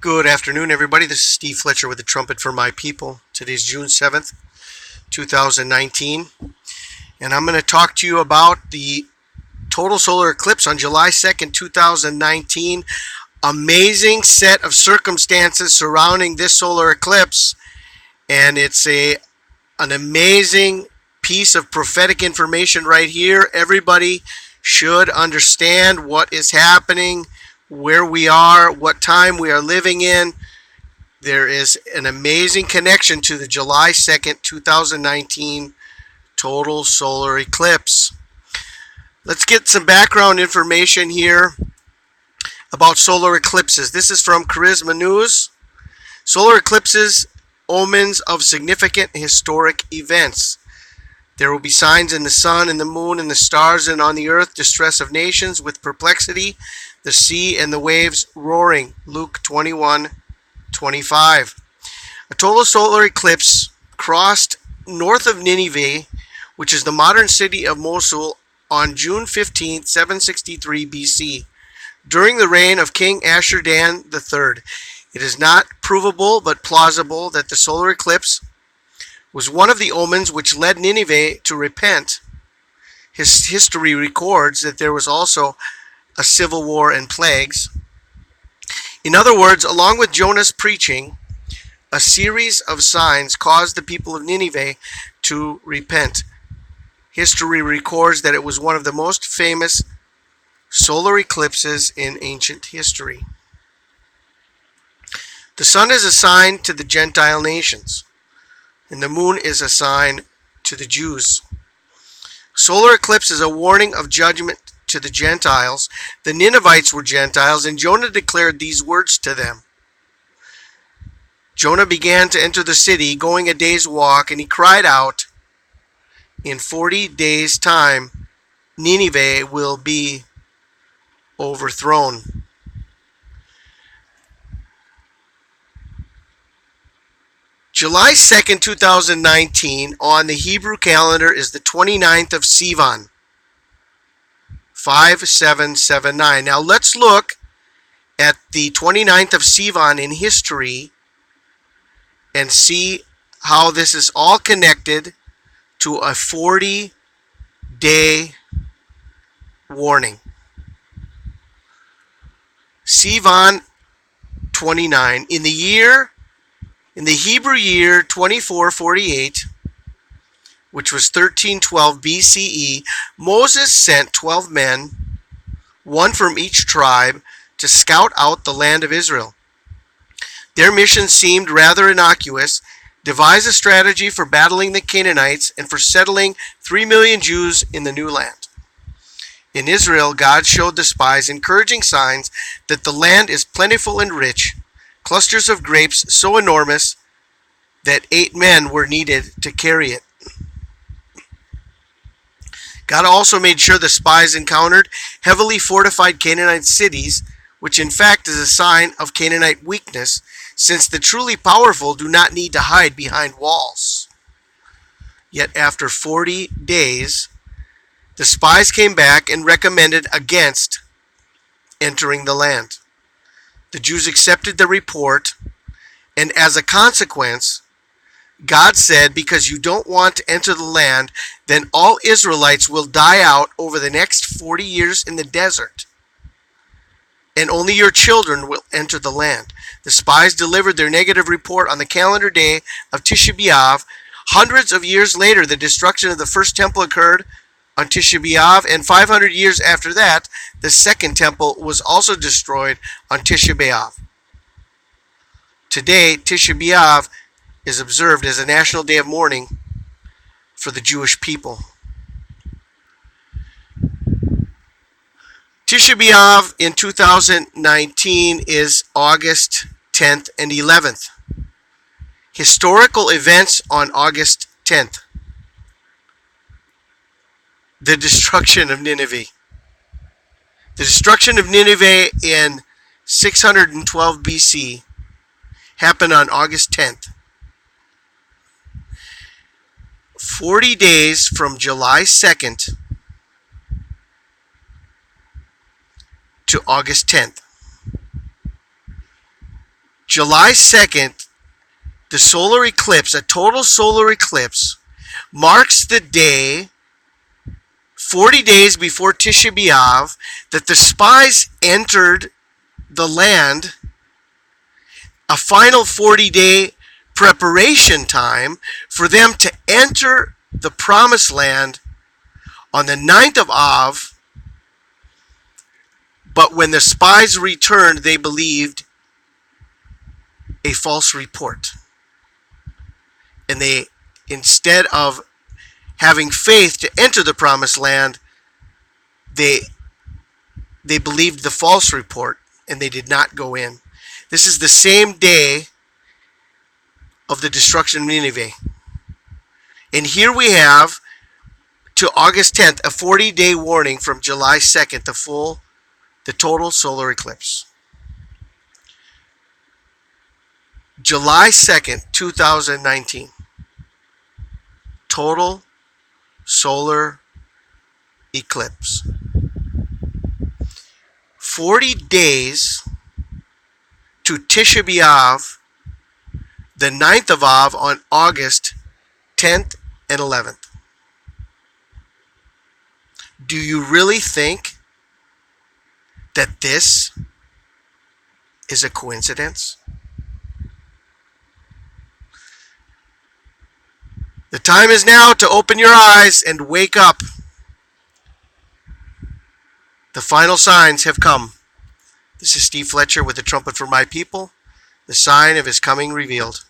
Good afternoon, everybody. This is Steve Fletcher with the Trumpet for My People. Today's June 7th, 2019. And I'm going to talk to you about the total solar eclipse on July 2nd, 2019. Amazing set of circumstances surrounding this solar eclipse. And it's an amazing piece of prophetic information right here. Everybody should understand what is happening, where we are, what time we are living in. There is an amazing connection to the July 2nd, 2019 total solar eclipse. Let's get some background information here about solar eclipses. This is from Charisma News. Solar eclipses, omens of significant historic events. There will be signs in the sun and the moon and the stars and on the earth, distress of nations with perplexity, the sea and the waves roaring. Luke 21:25. A total solar eclipse crossed north of Nineveh, which is the modern city of Mosul, on June 15, 763 BC, during the reign of King Ashur-dan III. It is not provable but plausible that the solar eclipse was one of the omens which led Nineveh to repent. His history records that there was also a civil war and plagues. In other words, along with Jonah's preaching, a series of signs caused the people of Nineveh to repent. History records that it was one of the most famous solar eclipses in ancient history. The sun is a sign to the Gentile nations, and the moon is a sign to the Jews. Solar eclipse is a warning of judgment to the Gentiles. The Ninevites were Gentiles, and Jonah declared these words to them. Jonah began to enter the city, going a day's walk, and he cried out, "In 40 days' time, Nineveh will be overthrown." July 2nd, 2019, on the Hebrew calendar is the 29th of Sivan, 5779. Now let's look at the 29th of Sivan in history and see how this is all connected to a 40-day warning. Sivan 29. In the Hebrew year 2448, which was 1312 BCE, Moses sent 12 men, one from each tribe, to scout out the land of Israel. Their mission seemed rather innocuous: devise a strategy for battling the Canaanites and for settling 3 million Jews in the new land. In Israel, God showed the spies encouraging signs that the land is plentiful and rich, clusters of grapes so enormous that 8 men were needed to carry it. God also made sure the spies encountered heavily fortified Canaanite cities, which in fact is a sign of Canaanite weakness, since the truly powerful do not need to hide behind walls. Yet after 40 days, the spies came back and recommended against entering the land. The Jews accepted the report, and as a consequence, God said, "Because you don't want to enter the land, then all Israelites will die out over the next 40 years in the desert, and only your children will enter the land." The spies delivered their negative report on the calendar day of Tisha B'Av. Hundreds of years later, the destruction of the first temple occurred on Tisha B'Av, and 500 years after that, the second temple was also destroyed on Tisha B'Av. Today, Tisha B'Av is observed as a national day of mourning for the Jewish people. Tisha B'Av in 2019 is August 10th and 11th. Historical events on August 10th. The destruction of Nineveh. The destruction of Nineveh in 612 BC happened on August 10th. 40 days from July 2nd to August 10th. July 2nd, the solar eclipse, a total solar eclipse, marks the day, 40 days before Tisha B'Av, that the spies entered the land, a final 40-day preparation time for them to enter the promised land on the 9th of Av. But when the spies returned, they believed a false report. And they, instead of having faith to enter the promised land, they believed the false report and they did not go in. This is the same day of the destruction of Nineveh. And here we have, to August 10th, a 40-day warning from July 2nd, the total solar eclipse. July 2nd, 2019. Total solar eclipse. 40 days to Tisha B'Av, the 9th of Av, on August 10th and 11th. Do you really think that this is a coincidence? The time is now to open your eyes and wake up. The final signs have come. This is Steve Fletcher with the trumpet for my people, the sign of his coming revealed.